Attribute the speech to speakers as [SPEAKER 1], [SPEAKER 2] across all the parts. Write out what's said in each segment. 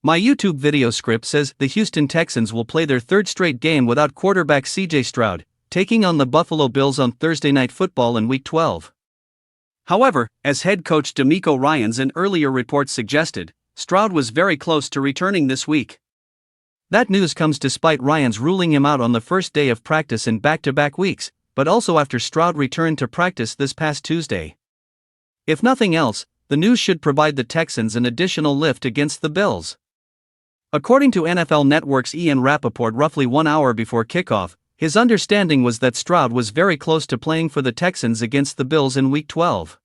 [SPEAKER 1] My YouTube video script says the Houston Texans will play their third straight game without quarterback C.J. Stroud, taking on the Buffalo Bills on Thursday Night Football in Week 12. However, as head coach DeMeco Ryans in earlier reports suggested, Stroud was very close to returning this week. That news comes despite Ryans ruling him out on the first day of practice in back-to-back weeks, but also after Stroud returned to practice this past Tuesday. If nothing else, the news should provide the Texans an additional lift against the Bills. According to NFL Network's Ian Rappaport roughly 1 hour before kickoff, his understanding was that Stroud was very close to playing for the Texans against the Bills in Week 12.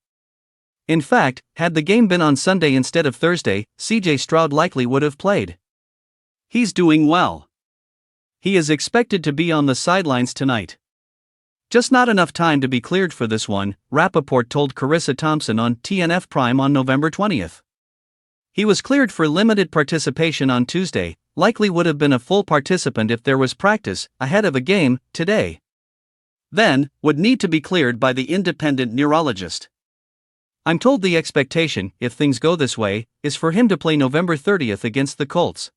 [SPEAKER 1] In fact, had the game been on Sunday instead of Thursday, C.J. Stroud likely would have played. He's doing well. He is expected to be on the sidelines tonight. Just not enough time to be cleared for this one, Rappaport told Carissa Thompson on TNF Prime on November 20th. He was cleared for limited participation on Tuesday, likely would have been a full participant if there was practice, ahead of a game, today. Then, would need to be cleared by the independent neurologist. I'm told the expectation, if things go this way, is for him to play November 30th against the Colts.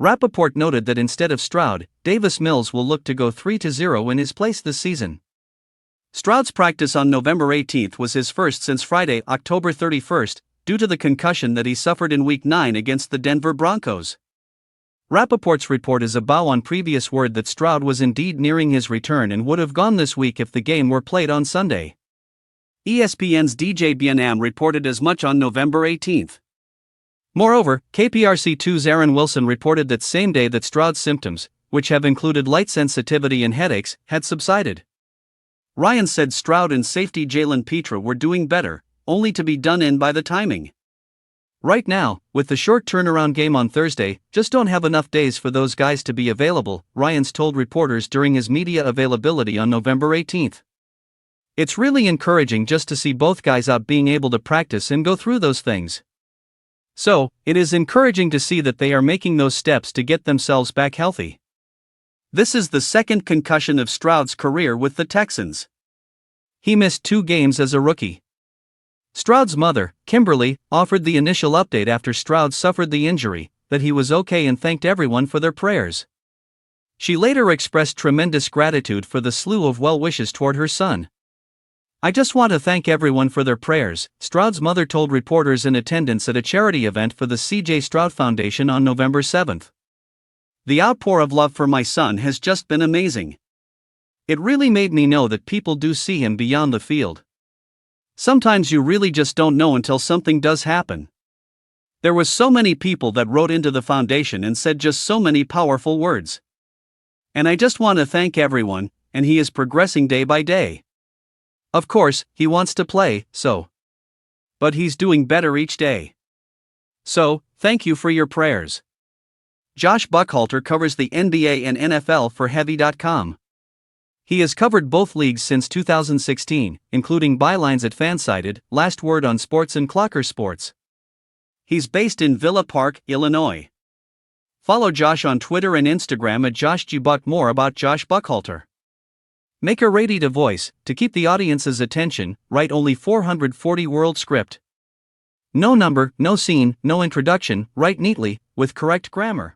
[SPEAKER 1] Rappaport noted that instead of Stroud, Davis Mills will look to go 3-0 in his place this season. Stroud's practice on November 18th was his first since Friday, October 31st, due to the concussion that he suffered in Week 9 against the Denver Broncos. Rappaport's report is a bow on previous word that Stroud was indeed nearing his return and would have gone this week if the game were played on Sunday. ESPN's DJ Bienam reported as much on November 18th. Moreover, KPRC2's Aaron Wilson reported that same day that Stroud's symptoms, which have included light sensitivity and headaches, had subsided. Ryan said Stroud and safety Jalen Petra were doing better, only to be done in by the timing. Right now, with the short turnaround game on Thursday, just don't have enough days for those guys to be available, Ryans told reporters during his media availability on November 18th. It's really encouraging just to see both guys out being able to practice and go through those things. So, it is encouraging to see that they are making those steps to get themselves back healthy. This is the second concussion of Stroud's career with the Texans. He missed 2 games as a rookie. Stroud's mother, Kimberly, offered the initial update after Stroud suffered the injury, that he was okay and thanked everyone for their prayers. She later expressed tremendous gratitude for the slew of well wishes toward her son. I just want to thank everyone for their prayers, Stroud's mother told reporters in attendance at a charity event for the C.J. Stroud Foundation on November 7th. The outpour of love for my son has just been amazing. It really made me know that people do see him beyond the field. Sometimes you really just don't know until something does happen. There was so many people that wrote into the foundation and said just so many powerful words. And I just want to thank everyone, and he is progressing day by day. Of course, he wants to play, but he's doing better each day. So, thank you for your prayers. Josh Buckhalter covers the NBA and NFL for Heavy.com. He has covered both leagues since 2016, including bylines at Fansided, Last Word on Sports and Clocker Sports. He's based in Villa Park, Illinois. Follow Josh on Twitter and Instagram at JoshGBuck. More about Josh Buckhalter. Make her ready to voice, to keep the audience's attention, write only 440-word script. No number, no scene, no introduction, write neatly, with correct grammar.